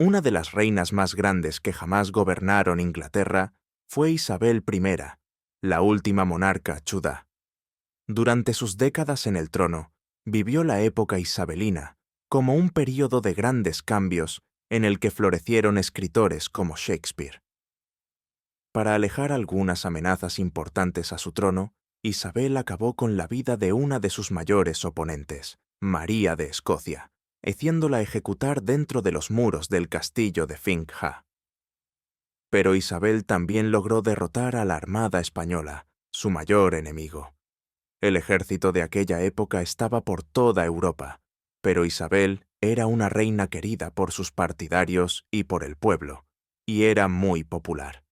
Una de las reinas más grandes que jamás gobernaron Inglaterra fue Isabel I, la última monarca Tudor. Durante sus décadas en el trono, vivió la época isabelina como un período de grandes cambios en el que florecieron escritores como Shakespeare. Para alejar algunas amenazas importantes a su trono, Isabel acabó con la vida de una de sus mayores oponentes, María de Escocia, haciéndola ejecutar dentro de los muros del castillo de Fingham. Pero Isabel también logró derrotar a la Armada española, su mayor enemigo. El ejército de aquella época estaba por toda Europa, pero Isabel era una reina querida por sus partidarios y por el pueblo, y era muy popular.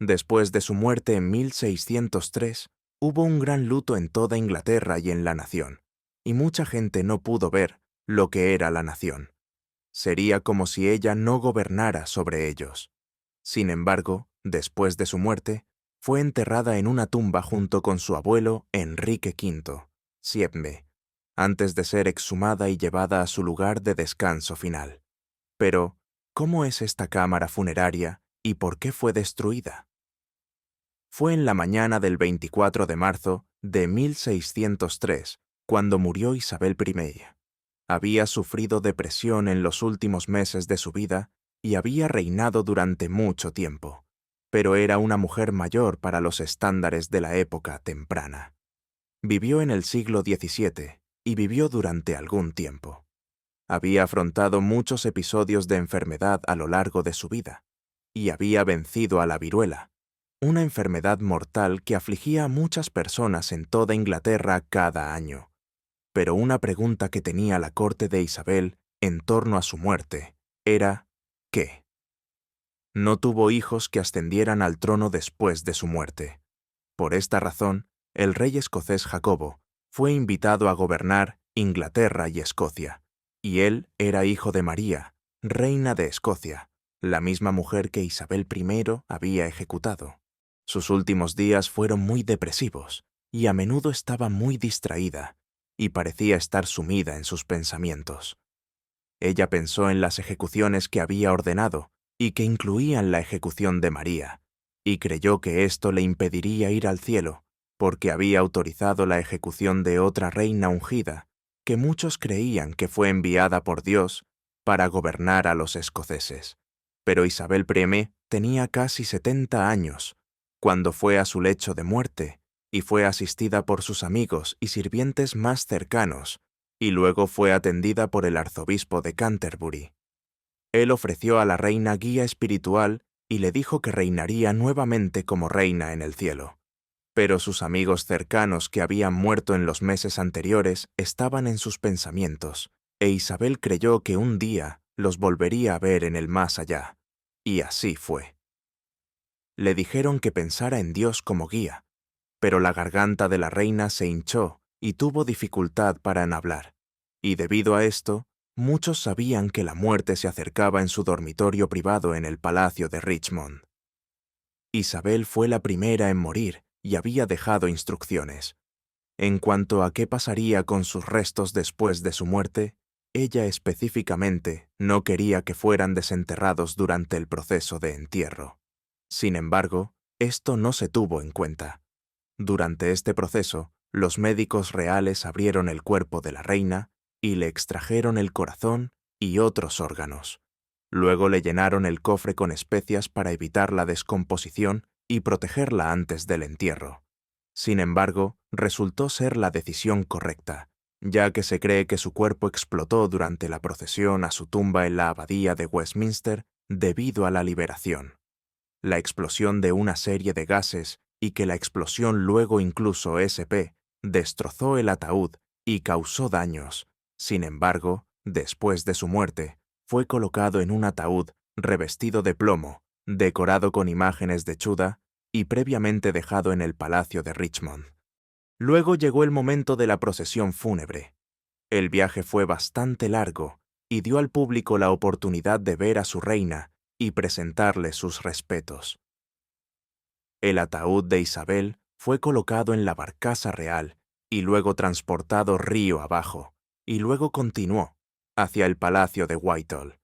Después de su muerte en 1603, hubo un gran luto en toda Inglaterra y en la nación, y mucha gente no pudo ver lo que era la nación. Sería como si ella no gobernara sobre ellos. Sin embargo, después de su muerte, fue enterrada en una tumba junto con su abuelo Enrique V, Siebme, antes de ser exhumada y llevada a su lugar de descanso final. Pero, ¿cómo es esta cámara funeraria y por qué fue destruida? Fue en la mañana del 24 de marzo de 1603 cuando murió Isabel I. Había sufrido depresión en los últimos meses de su vida y había reinado durante mucho tiempo, pero era una mujer mayor para los estándares de la época temprana. Vivió en el siglo XVII y vivió durante algún tiempo. Había afrontado muchos episodios de enfermedad a lo largo de su vida y había vencido a la viruela, una enfermedad mortal que afligía a muchas personas en toda Inglaterra cada año. Pero una pregunta que tenía la corte de Isabel en torno a su muerte era ¿qué? No tuvo hijos que ascendieran al trono después de su muerte. Por esta razón, el rey escocés Jacobo fue invitado a gobernar Inglaterra y Escocia, y él era hijo de María, reina de Escocia, la misma mujer que Isabel I había ejecutado. Sus últimos días fueron muy depresivos, y a menudo estaba muy distraída, y parecía estar sumida en sus pensamientos. Ella pensó en las ejecuciones que había ordenado y que incluían la ejecución de María, y creyó que esto le impediría ir al cielo, porque había autorizado la ejecución de otra reina ungida, que muchos creían que fue enviada por Dios para gobernar a los escoceses. Pero Isabel I tenía casi 70 años, cuando fue a su lecho de muerte, y fue asistida por sus amigos y sirvientes más cercanos, y luego fue atendida por el arzobispo de Canterbury. Él ofreció a la reina guía espiritual y le dijo que reinaría nuevamente como reina en el cielo. Pero sus amigos cercanos que habían muerto en los meses anteriores estaban en sus pensamientos, e Isabel creyó que un día los volvería a ver en el más allá. Y así fue. Le dijeron que pensara en Dios como guía, pero la garganta de la reina se hinchó y tuvo dificultad para hablar, y debido a esto, muchos sabían que la muerte se acercaba en su dormitorio privado en el Palacio de Richmond. Isabel fue la primera en morir y había dejado instrucciones. En cuanto a qué pasaría con sus restos después de su muerte, ella específicamente no quería que fueran desenterrados durante el proceso de entierro. Sin embargo, esto no se tuvo en cuenta. Durante este proceso, los médicos reales abrieron el cuerpo de la reina y le extrajeron el corazón y otros órganos. Luego le llenaron el cofre con especias para evitar la descomposición y protegerla antes del entierro. Sin embargo, resultó ser la decisión correcta, ya que se cree que su cuerpo explotó durante la procesión a su tumba en la abadía de Westminster debido a la liberación. La explosión de una serie de gases y que la explosión luego incluso SP destrozó el ataúd y causó daños. Sin embargo, después de su muerte, fue colocado en un ataúd revestido de plomo, decorado con imágenes de Tudor y previamente dejado en el Palacio de Richmond. Luego llegó el momento de la procesión fúnebre. El viaje fue bastante largo y dio al público la oportunidad de ver a su reina y presentarle sus respetos. El ataúd de Isabel fue colocado en la barcaza real y luego transportado río abajo, y luego continuó hacia el Palacio de Whitehall.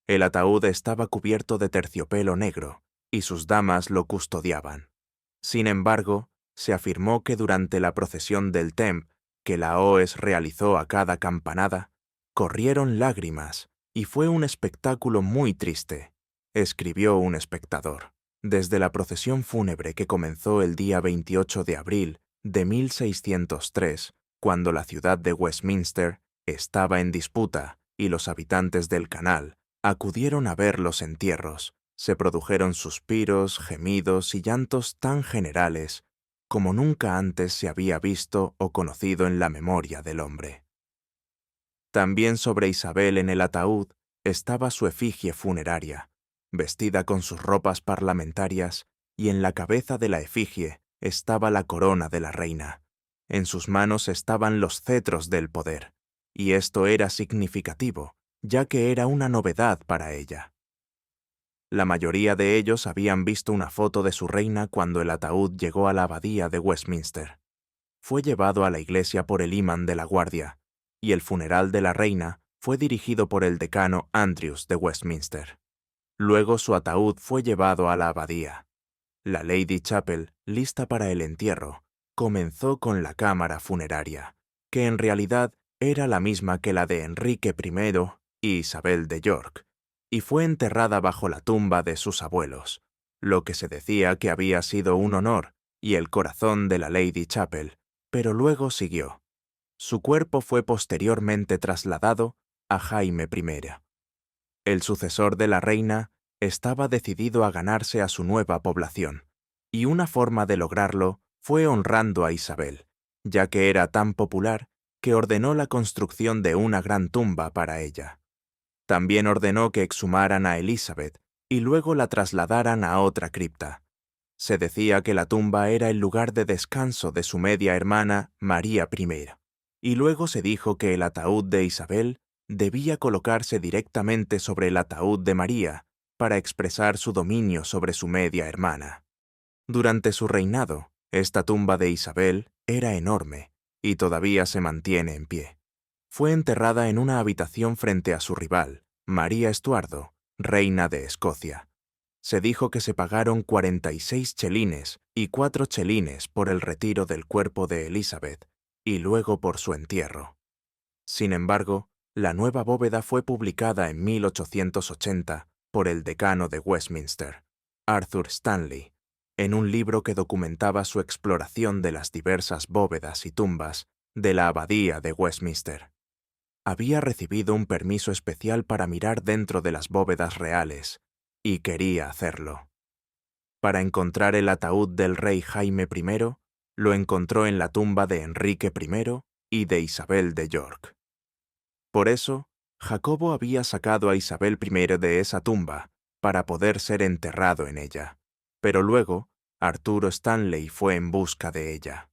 El ataúd estaba cubierto de terciopelo negro, y sus damas lo custodiaban. Sin embargo, se afirmó que durante la procesión del Temp que la OES realizó a cada campanada, corrieron lágrimas, y fue un espectáculo muy triste, escribió un espectador. Desde la procesión fúnebre que comenzó el día 28 de abril de 1603, cuando la ciudad de Westminster estaba en disputa y los habitantes del canal acudieron a ver los entierros, se produjeron suspiros, gemidos y llantos tan generales como nunca antes se había visto o conocido en la memoria del hombre. También sobre Isabel en el ataúd estaba su efigie funeraria, vestida con sus ropas parlamentarias, y en la cabeza de la efigie estaba la corona de la reina. En sus manos estaban los cetros del poder, y esto era significativo, ya que era una novedad para ella. La mayoría de ellos habían visto una foto de su reina cuando el ataúd llegó a la abadía de Westminster. Fue llevado a la iglesia por el imán de la guardia, y el funeral de la reina fue dirigido por el decano Andrews de Westminster. Luego su ataúd fue llevado a la abadía. La Lady Chapel, lista para el entierro, comenzó con la cámara funeraria, que en realidad era la misma que la de Enrique I y Isabel de York, y fue enterrada bajo la tumba de sus abuelos, lo que se decía que había sido un honor y el corazón de la Lady Chapel, pero luego siguió. Su cuerpo fue posteriormente trasladado a Jaime I. El sucesor de la reina estaba decidido a ganarse a su nueva población, y una forma de lograrlo fue honrando a Isabel, ya que era tan popular que ordenó la construcción de una gran tumba para ella. También ordenó que exhumaran a Elizabeth y luego la trasladaran a otra cripta. Se decía que la tumba era el lugar de descanso de su media hermana María I, y luego se dijo que el ataúd de Isabel debía colocarse directamente sobre el ataúd de María para expresar su dominio sobre su media hermana. Durante su reinado, esta tumba de Isabel era enorme y todavía se mantiene en pie. Fue enterrada en una habitación frente a su rival, María Estuardo, reina de Escocia. Se dijo que se pagaron 46 chelines y 4 chelines por el retiro del cuerpo de Elizabeth y luego por su entierro. Sin embargo, la nueva bóveda fue publicada en 1880 por el decano de Westminster, Arthur Stanley, en un libro que documentaba su exploración de las diversas bóvedas y tumbas de la abadía de Westminster. Había recibido un permiso especial para mirar dentro de las bóvedas reales, y quería hacerlo. Para encontrar el ataúd del rey Jaime I, lo encontró en la tumba de Enrique I y de Isabel de York. Por eso, Jacobo había sacado a Isabel I de esa tumba para poder ser enterrado en ella, pero luego Arturo Stanley fue en busca de ella.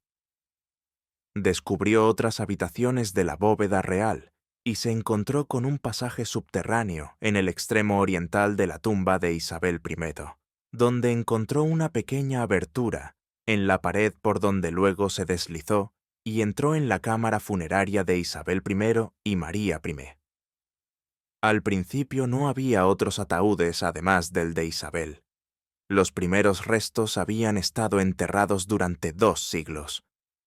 Descubrió otras habitaciones de la bóveda real y se encontró con un pasaje subterráneo en el extremo oriental de la tumba de Isabel I, donde encontró una pequeña abertura en la pared por donde luego se deslizó y entró en la cámara funeraria de Isabel I y María I. Al principio no había otros ataúdes además del de Isabel. Los primeros restos habían estado enterrados durante 2 siglos.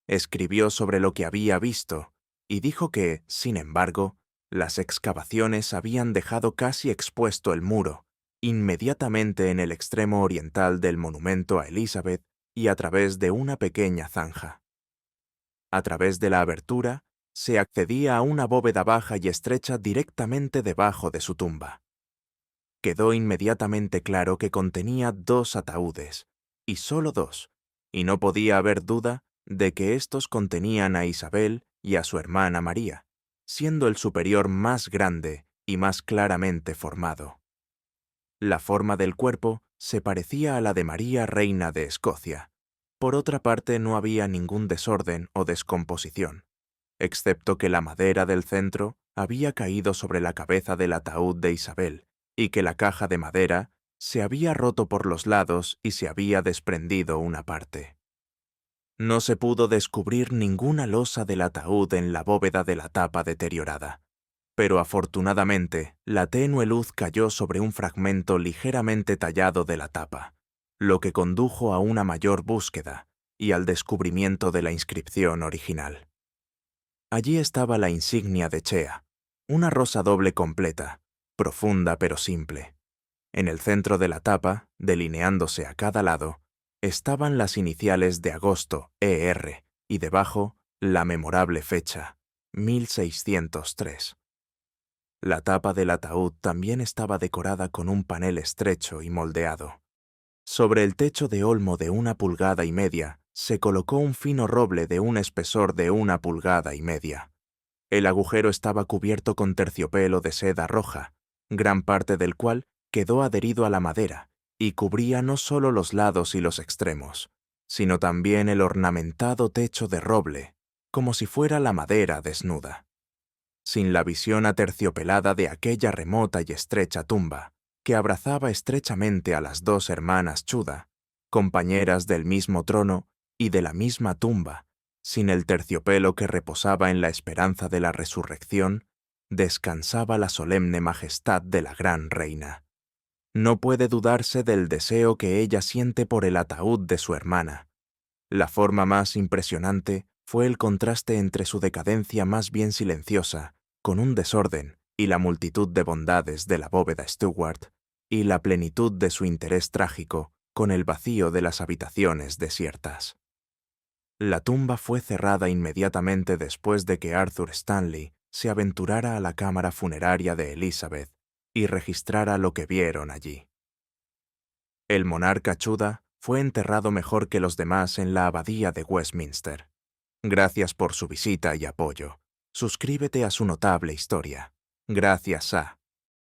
Escribió sobre lo que había visto y dijo que, sin embargo, las excavaciones habían dejado casi expuesto el muro, inmediatamente en el extremo oriental del monumento a Elizabeth y a través de una pequeña zanja. A través de la abertura, se accedía a una bóveda baja y estrecha directamente debajo de su tumba. Quedó inmediatamente claro que contenía 2 ataúdes, y solo 2, y no podía haber duda de que estos contenían a Isabel y a su hermana María, siendo el superior más grande y más claramente formado. La forma del cuerpo se parecía a la de María, reina de Escocia. Por otra parte, no había ningún desorden o descomposición, excepto que la madera del centro había caído sobre la cabeza del ataúd de Isabel y que la caja de madera se había roto por los lados y se había desprendido una parte. No se pudo descubrir ninguna losa del ataúd en la bóveda de la tapa deteriorada. Pero afortunadamente, la tenue luz cayó sobre un fragmento ligeramente tallado de la tapa, lo que condujo a una mayor búsqueda y al descubrimiento de la inscripción original. Allí estaba la insignia de Chea, una rosa doble completa, profunda pero simple. En el centro de la tapa, delineándose a cada lado, estaban las iniciales de agosto, ER, y debajo, la memorable fecha, 1603. La tapa del ataúd también estaba decorada con un panel estrecho y moldeado. Sobre el techo de olmo de 1,5 pulgadas se colocó un fino roble de un espesor de 1,5 pulgadas. El agujero estaba cubierto con terciopelo de seda roja, gran parte del cual quedó adherido a la madera y cubría no solo los lados y los extremos, sino también el ornamentado techo de roble, como si fuera la madera desnuda. Sin la visión aterciopelada de aquella remota y estrecha tumba, que abrazaba estrechamente a las dos hermanas Chuda, compañeras del mismo trono y de la misma tumba, sin el terciopelo que reposaba en la esperanza de la resurrección, descansaba la solemne majestad de la gran reina. No puede dudarse del deseo que ella siente por el ataúd de su hermana. La forma más impresionante fue el contraste entre su decadencia más bien silenciosa, con un desorden y la multitud de bondades de la bóveda Stuart, y la plenitud de su interés trágico, con el vacío de las habitaciones desiertas. La tumba fue cerrada inmediatamente después de que Arthur Stanley se aventurara a la cámara funeraria de Elizabeth y registrara lo que vieron allí. El monarca Chuda fue enterrado mejor que los demás en la abadía de Westminster. Gracias por su visita y apoyo. Suscríbete a su notable historia. Gracias a